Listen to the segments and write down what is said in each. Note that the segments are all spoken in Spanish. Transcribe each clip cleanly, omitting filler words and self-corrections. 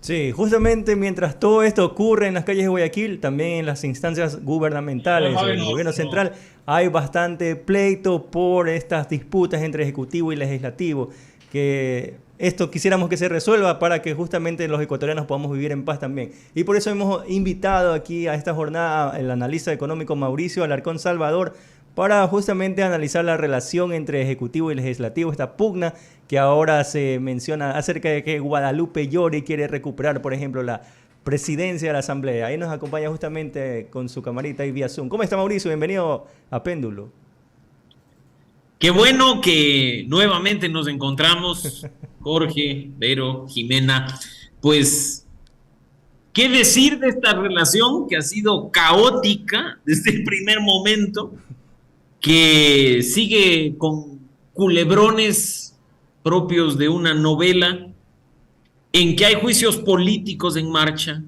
Sí, justamente mientras todo esto ocurre en las calles de Guayaquil, también en las instancias gubernamentales, en el gobierno central, hay bastante pleito por estas disputas entre ejecutivo y legislativo, que esto quisiéramos que se resuelva para que justamente los ecuatorianos podamos vivir en paz también. Y por eso hemos invitado aquí a esta jornada el analista económico Mauricio Alarcón Salvador, para justamente analizar la relación entre ejecutivo y legislativo, esta pugna que ahora se menciona acerca de que Guadalupe Llori quiere recuperar, por ejemplo, la presidencia de la Asamblea. Ahí nos acompaña justamente con su camarita y vía Zoom. ¿Cómo está, Mauricio? Bienvenido a Péndulo. Qué bueno que nuevamente nos encontramos, Jorge, Vero, Jimena. Pues, ¿qué decir de esta relación que ha sido caótica desde el primer momento? Que sigue con culebrones propios de una novela, en que hay juicios políticos en marcha,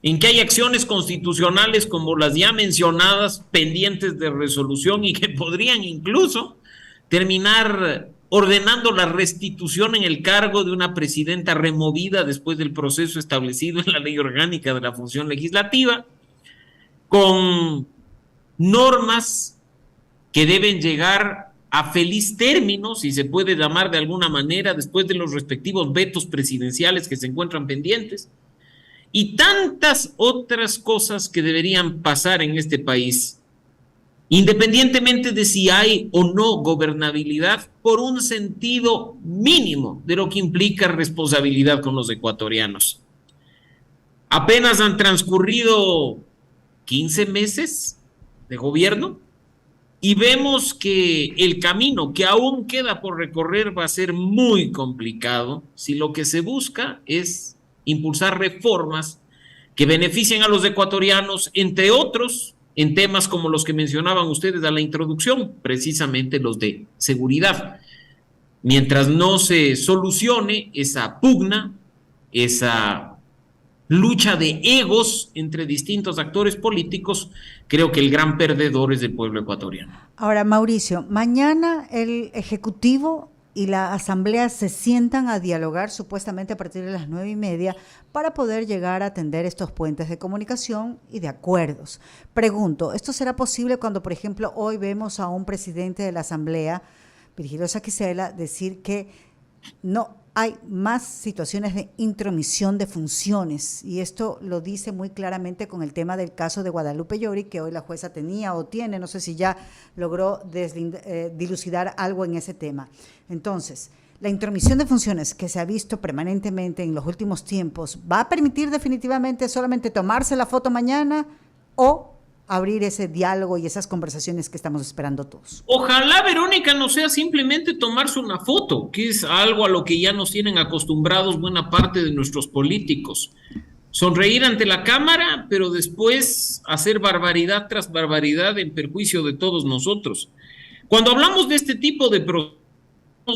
en que hay acciones constitucionales como las ya mencionadas pendientes de resolución y que podrían incluso terminar ordenando la restitución en el cargo de una presidenta removida después del proceso establecido en la Ley Orgánica de la Función Legislativa, con normas que deben llegar a feliz término, si se puede llamar de alguna manera, después de los respectivos vetos presidenciales que se encuentran pendientes, y tantas otras cosas que deberían pasar en este país, independientemente de si hay o no gobernabilidad, por un sentido mínimo de lo que implica responsabilidad con los ecuatorianos. Apenas han transcurrido 15 meses de gobierno, y vemos que el camino que aún queda por recorrer va a ser muy complicado si lo que se busca es impulsar reformas que beneficien a los ecuatorianos, entre otros, en temas como los que mencionaban ustedes a la introducción, precisamente los de seguridad. Mientras no se solucione esa pugna, esa lucha de egos entre distintos actores políticos, creo que el gran perdedor es el pueblo ecuatoriano. Ahora, Mauricio, mañana el Ejecutivo y la Asamblea se sientan a dialogar supuestamente a partir de las 9:30 para poder llegar a atender estos puentes de comunicación y de acuerdos. Pregunto, ¿esto será posible cuando, por ejemplo, hoy vemos a un presidente de la Asamblea, Virgilio Saquicela, decir que no hay más situaciones de intromisión de funciones? Y esto lo dice muy claramente con el tema del caso de Guadalupe Llori, que hoy la jueza tenía o tiene, no sé si ya logró dilucidar algo en ese tema. Entonces, la intromisión de funciones que se ha visto permanentemente en los últimos tiempos, ¿va a permitir definitivamente solamente tomarse la foto mañana o abrir ese diálogo y esas conversaciones que estamos esperando todos? Ojalá, Verónica, no sea simplemente tomarse una foto, que es algo a lo que ya nos tienen acostumbrados buena parte de nuestros políticos. Sonreír ante la cámara, pero después hacer barbaridad tras barbaridad en perjuicio de todos nosotros. Cuando hablamos de este tipo de procesos,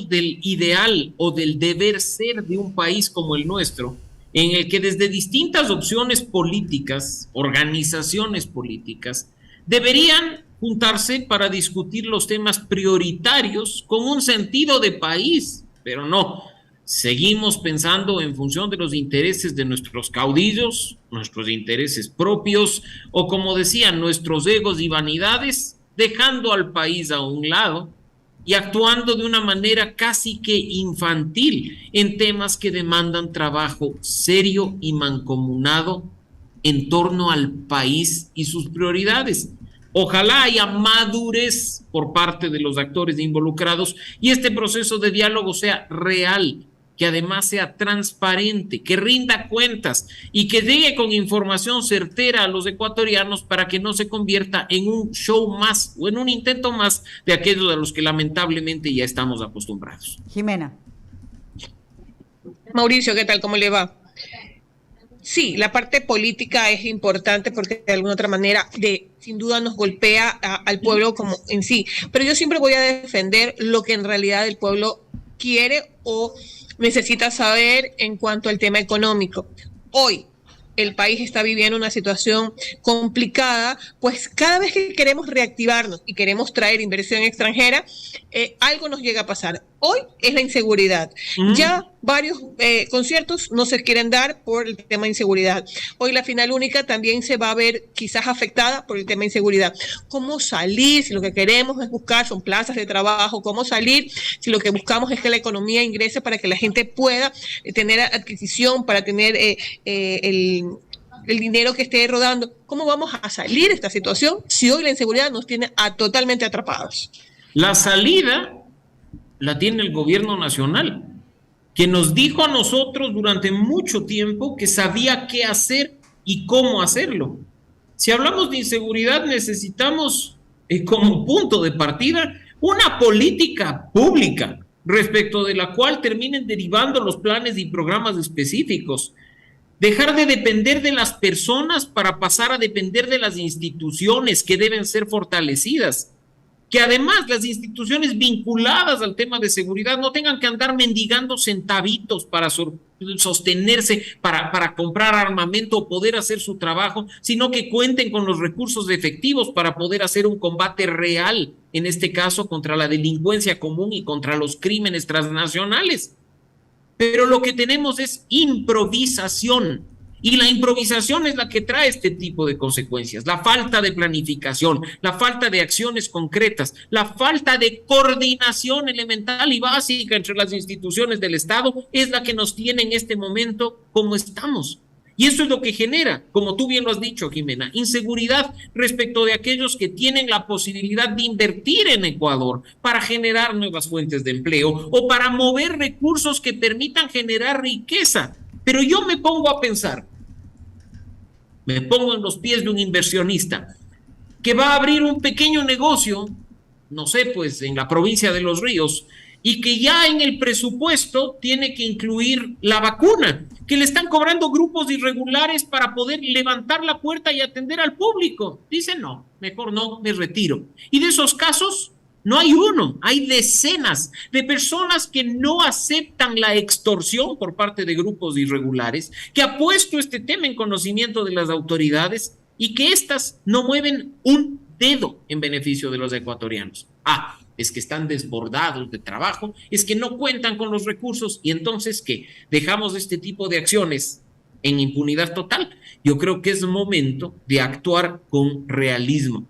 del ideal o del deber ser de un país como el nuestro, en el que desde distintas opciones políticas, organizaciones políticas, deberían juntarse para discutir los temas prioritarios con un sentido de país, pero no, seguimos pensando en función de los intereses de nuestros caudillos, nuestros intereses propios, o como decían, nuestros egos y vanidades, dejando al país a un lado y actuando de una manera casi que infantil en temas que demandan trabajo serio y mancomunado en torno al país y sus prioridades. Ojalá haya madurez por parte de los actores involucrados y este proceso de diálogo sea real, que además sea transparente, que rinda cuentas y que llegue con información certera a los ecuatorianos para que no se convierta en un show más o en un intento más de aquellos a los que lamentablemente ya estamos acostumbrados. Jimena. Mauricio, ¿qué tal? ¿Cómo le va? Sí, la parte política es importante porque de alguna otra manera sin duda nos golpea al pueblo como en sí, pero yo siempre voy a defender lo que en realidad el pueblo quiere o necesita saber en cuanto al tema económico. Hoy el país está viviendo una situación complicada, pues cada vez que queremos reactivarnos y queremos traer inversión extranjera, algo nos llega a pasar. hoy es la inseguridad. Ya varios conciertos no se quieren dar por el tema de inseguridad. Hoy la final única también se va a ver quizás afectada por el tema de inseguridad. ¿Cómo salir si lo que queremos es buscar son plazas de trabajo? ¿Cómo salir si lo que buscamos es que la economía ingrese para que la gente pueda tener adquisición, para tener el dinero que esté rodando? ¿Cómo vamos a salir de esta situación si hoy la inseguridad nos tiene totalmente atrapados? La salida la tiene el gobierno nacional, que nos dijo a nosotros durante mucho tiempo que sabía qué hacer y cómo hacerlo. Si hablamos de inseguridad, necesitamos como punto de partida una política pública respecto de la cual terminen derivando los planes y programas específicos. Dejar de depender de las personas para pasar a depender de las instituciones que deben ser fortalecidas. Que además las instituciones vinculadas al tema de seguridad no tengan que andar mendigando centavitos para sostenerse, para comprar armamento o poder hacer su trabajo, sino que cuenten con los recursos efectivos para poder hacer un combate real, en este caso contra la delincuencia común y contra los crímenes transnacionales. Pero lo que tenemos es improvisación. Y la improvisación es la que trae este tipo de consecuencias. La falta de planificación, la falta de acciones concretas, la falta de coordinación elemental y básica entre las instituciones del Estado es la que nos tiene en este momento como estamos. Y eso es lo que genera, como tú bien lo has dicho, Jimena, inseguridad respecto de aquellos que tienen la posibilidad de invertir en Ecuador para generar nuevas fuentes de empleo o para mover recursos que permitan generar riqueza. Pero yo me pongo a pensar, me pongo en los pies de un inversionista que va a abrir un pequeño negocio, no sé, pues en la provincia de Los Ríos, y que ya en el presupuesto tiene que incluir la vacuna, que le están cobrando grupos irregulares para poder levantar la puerta y atender al público. Dice, no, mejor no, me retiro. Y de esos casos no hay uno, hay decenas de personas que no aceptan la extorsión por parte de grupos irregulares, que ha puesto este tema en conocimiento de las autoridades y que éstas no mueven un dedo en beneficio de los ecuatorianos. Es que están desbordados de trabajo, es que no cuentan con los recursos y entonces ¿qué? Dejamos este tipo de acciones en impunidad total. Yo creo que es momento de actuar con realismo.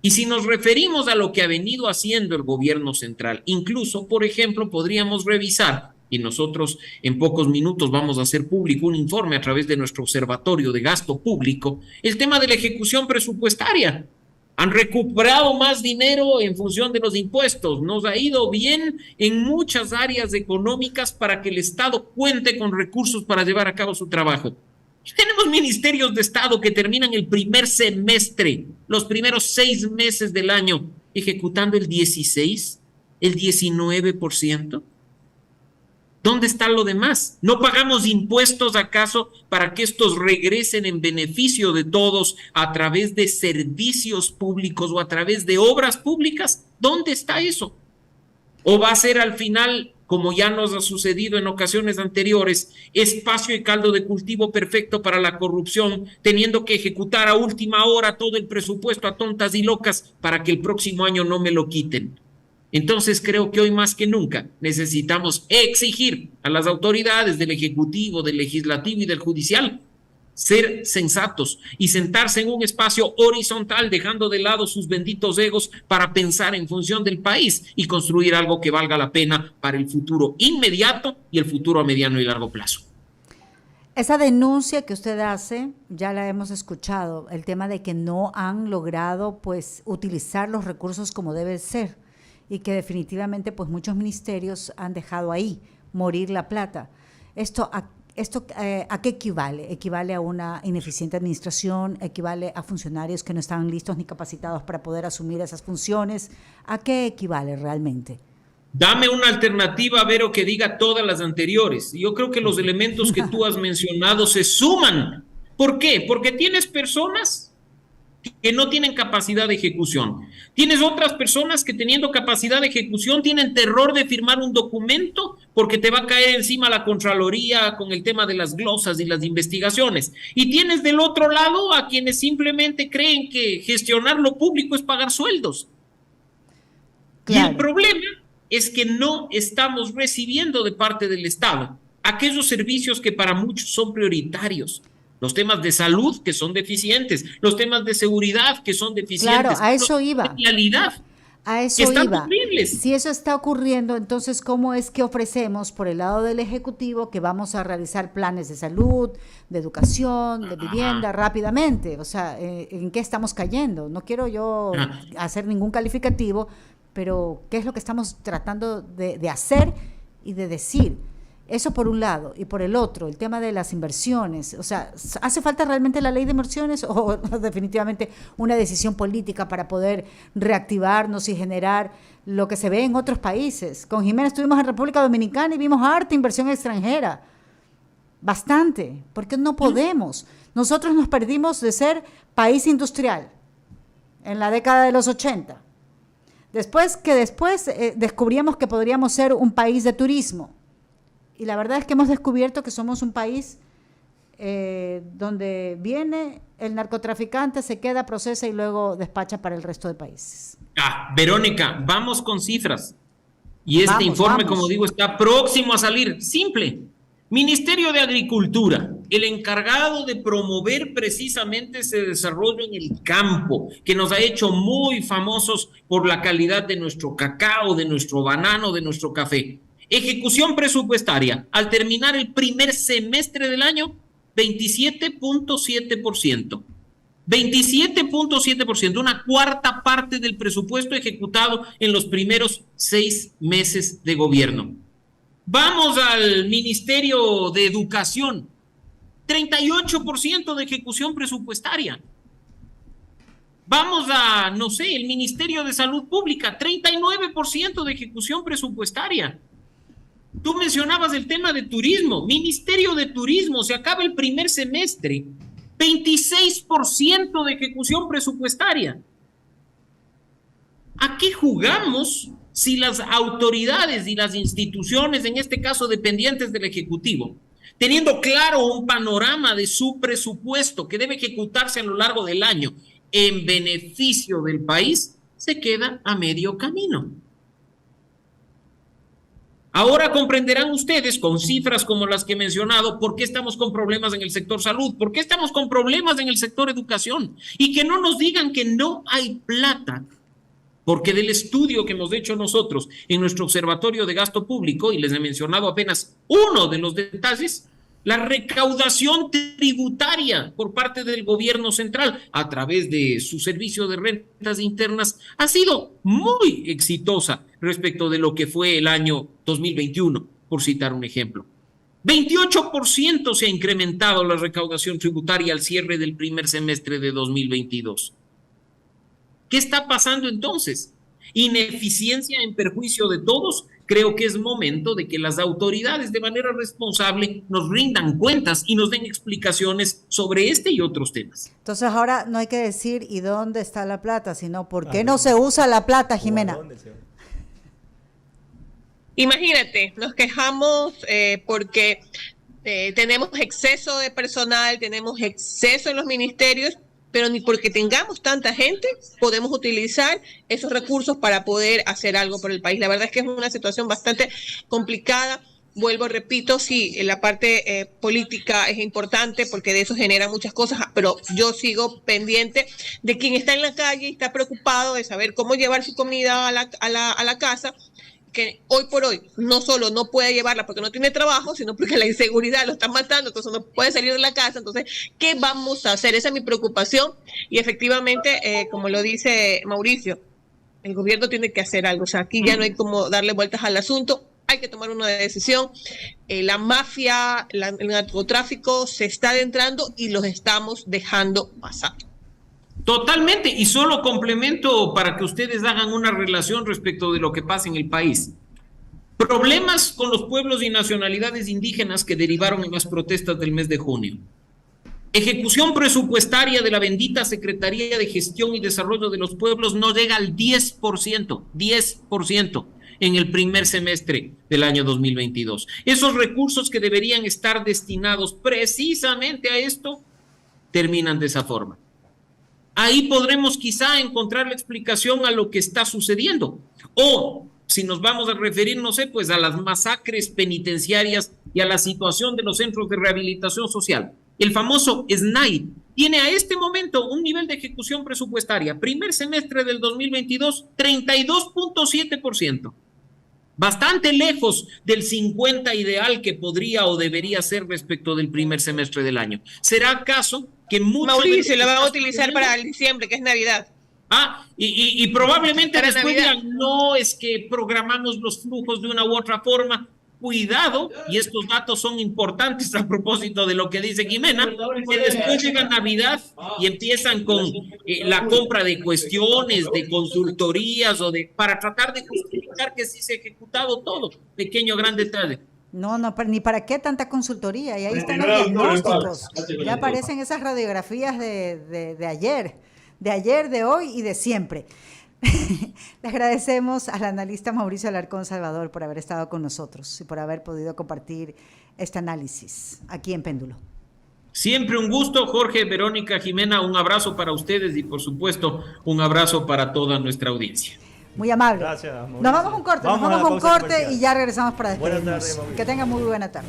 Y si nos referimos a lo que ha venido haciendo el gobierno central, incluso, por ejemplo, podríamos revisar, y nosotros en pocos minutos vamos a hacer público un informe a través de nuestro observatorio de gasto público, el tema de la ejecución presupuestaria. Han recuperado más dinero en función de los impuestos, nos ha ido bien en muchas áreas económicas para que el Estado cuente con recursos para llevar a cabo su trabajo. Tenemos ministerios de Estado que terminan el primer semestre, los primeros 6 meses del año, ejecutando el 16%, el 19%. ¿Dónde está lo demás? ¿No pagamos impuestos acaso para que estos regresen en beneficio de todos a través de servicios públicos o a través de obras públicas? ¿Dónde está eso? ¿O va a ser al final, como ya nos ha sucedido en ocasiones anteriores, espacio y caldo de cultivo perfecto para la corrupción, teniendo que ejecutar a última hora todo el presupuesto a tontas y locas para que el próximo año no me lo quiten? Entonces creo que hoy más que nunca necesitamos exigir a las autoridades del Ejecutivo, del Legislativo y del Judicial ser sensatos y sentarse en un espacio horizontal, dejando de lado sus benditos egos para pensar en función del país y construir algo que valga la pena para el futuro inmediato y el futuro a mediano y largo plazo. Esa denuncia que usted hace, ya la hemos escuchado, el tema de que no han logrado pues utilizar los recursos como debe ser y que definitivamente pues muchos ministerios han dejado ahí morir la plata. ¿Esto a qué equivale? ¿Equivale a una ineficiente administración? ¿Equivale a funcionarios que no estaban listos ni capacitados para poder asumir esas funciones? ¿A qué equivale realmente? Dame una alternativa, Vero, que diga todas las anteriores. Yo creo que los elementos que tú has mencionado se suman. ¿Por qué? Porque tienes personas que no tienen capacidad de ejecución. Tienes otras personas que teniendo capacidad de ejecución tienen terror de firmar un documento porque te va a caer encima la Contraloría con el tema de las glosas y las investigaciones. Y tienes del otro lado a quienes simplemente creen que gestionar lo público es pagar sueldos. Claro. Y el problema es que no estamos recibiendo de parte del Estado aquellos servicios que para muchos son prioritarios. Los temas de salud que son deficientes, los temas de seguridad que son deficientes. Claro, a eso iba. A eso están iba. horribles. Si eso está ocurriendo, entonces, ¿cómo es que ofrecemos por el lado del Ejecutivo que vamos a realizar planes de salud, de educación, de vivienda rápidamente? O sea, ¿en qué estamos cayendo? No quiero yo hacer ningún calificativo, pero ¿qué es lo que estamos tratando de hacer y de decir? Eso por un lado, y por el otro, el tema de las inversiones. O sea, ¿hace falta realmente la ley de inversiones o definitivamente una decisión política para poder reactivarnos y generar lo que se ve en otros países? Con Jimena estuvimos en República Dominicana y vimos harta inversión extranjera. Bastante. Porque no podemos. Nosotros nos perdimos de ser país industrial en la década de los 80. Después descubríamos que podríamos ser un país de turismo. Y la verdad es que hemos descubierto que somos un país donde viene el narcotraficante, se queda, procesa y luego despacha para el resto de países. Verónica, vamos con cifras. Y este informe, como digo, está próximo a salir. Simple. Ministerio de Agricultura, el encargado de promover precisamente ese desarrollo en el campo, que nos ha hecho muy famosos por la calidad de nuestro cacao, de nuestro banano, de nuestro café. Ejecución presupuestaria, al terminar el primer semestre del año, 27.7%. 27.7%, una cuarta parte del presupuesto ejecutado en los primeros 6 meses de gobierno. Vamos al Ministerio de Educación, 38% de ejecución presupuestaria. Vamos a, no sé, el Ministerio de Salud Pública, 39% de ejecución presupuestaria. Tú mencionabas el tema de turismo, Ministerio de Turismo, se acaba el primer semestre, 26% de ejecución presupuestaria. ¿A qué jugamos si las autoridades y las instituciones, en este caso dependientes del Ejecutivo, teniendo claro un panorama de su presupuesto que debe ejecutarse a lo largo del año en beneficio del país, se queda a medio camino? Ahora comprenderán ustedes, con cifras como las que he mencionado, por qué estamos con problemas en el sector salud, por qué estamos con problemas en el sector educación, y que no nos digan que no hay plata, porque del estudio que hemos hecho nosotros en nuestro Observatorio de Gasto Público, y les he mencionado apenas uno de los detalles, la recaudación tributaria por parte del gobierno central a través de su servicio de rentas internas ha sido muy exitosa respecto de lo que fue el año 2021, por citar un ejemplo. 28% se ha incrementado la recaudación tributaria al cierre del primer semestre de 2022. ¿Qué está pasando entonces? Ineficiencia en perjuicio de todos. Creo que es momento de que las autoridades de manera responsable nos rindan cuentas y nos den explicaciones sobre este y otros temas. Entonces ahora no hay que decir ¿y dónde está la plata?, sino ¿por qué no se usa la plata, Jimena? Imagínate, nos quejamos porque tenemos exceso de personal, tenemos exceso en los ministerios, pero ni porque tengamos tanta gente podemos utilizar esos recursos para poder hacer algo por el país. La verdad es que es una situación bastante complicada. Vuelvo, repito, sí, la parte política es importante porque de eso genera muchas cosas, pero yo sigo pendiente de quien está en la calle y está preocupado de saber cómo llevar su comida a la casa, que hoy por hoy no solo no puede llevarla porque no tiene trabajo, sino porque la inseguridad lo está matando, entonces no puede salir de la casa. Entonces, ¿qué vamos a hacer? Esa es mi preocupación y efectivamente, como lo dice Mauricio, el gobierno tiene que hacer algo. O sea, aquí ya no hay como darle vueltas al asunto, hay que tomar una decisión. La mafia, el narcotráfico se está adentrando y los estamos dejando pasar. Totalmente, y solo complemento para que ustedes hagan una relación respecto de lo que pasa en el país. Problemas con los pueblos y nacionalidades indígenas que derivaron en las protestas del mes de junio. Ejecución presupuestaria de la bendita Secretaría de Gestión y Desarrollo de los Pueblos no llega al 10% en el primer semestre del año 2022. Esos recursos que deberían estar destinados precisamente a esto terminan de esa forma. Ahí podremos quizá encontrar la explicación a lo que está sucediendo. O si nos vamos a referir, no sé, pues a las masacres penitenciarias y a la situación de los centros de rehabilitación social. El famoso SNAI tiene a este momento un nivel de ejecución presupuestaria, primer semestre del 2022, 32.7%. Bastante lejos del 50 ideal que podría o debería ser respecto del primer semestre del año. ¿Será acaso que Mauricio la va a utilizar para el diciembre, que es Navidad? Y probablemente para después Navidad. digan, no, es que programamos los flujos de una u otra forma. Cuidado, y estos datos son importantes a propósito de lo que dice Jimena, que después llega Navidad y empiezan con la compra de cuestiones, de consultorías para tratar de justificar que sí se ha ejecutado todo. Pequeño gran detalle. No, ni para qué tanta consultoría. Y ahí están los diagnósticos. Ya aparecen esas radiografías de ayer, de hoy y de siempre. Le agradecemos al analista Mauricio Alarcón Salvador por haber estado con nosotros y por haber podido compartir este análisis aquí en Péndulo. Siempre un gusto, Jorge, Verónica, Jimena, un abrazo para ustedes y por supuesto un abrazo para toda nuestra audiencia. Muy amable. Gracias, Mauricio. Nos vamos a un corte, y ya regresamos para despedirnos. Buenas tardes, Mauricio. Que tengan muy buena tarde.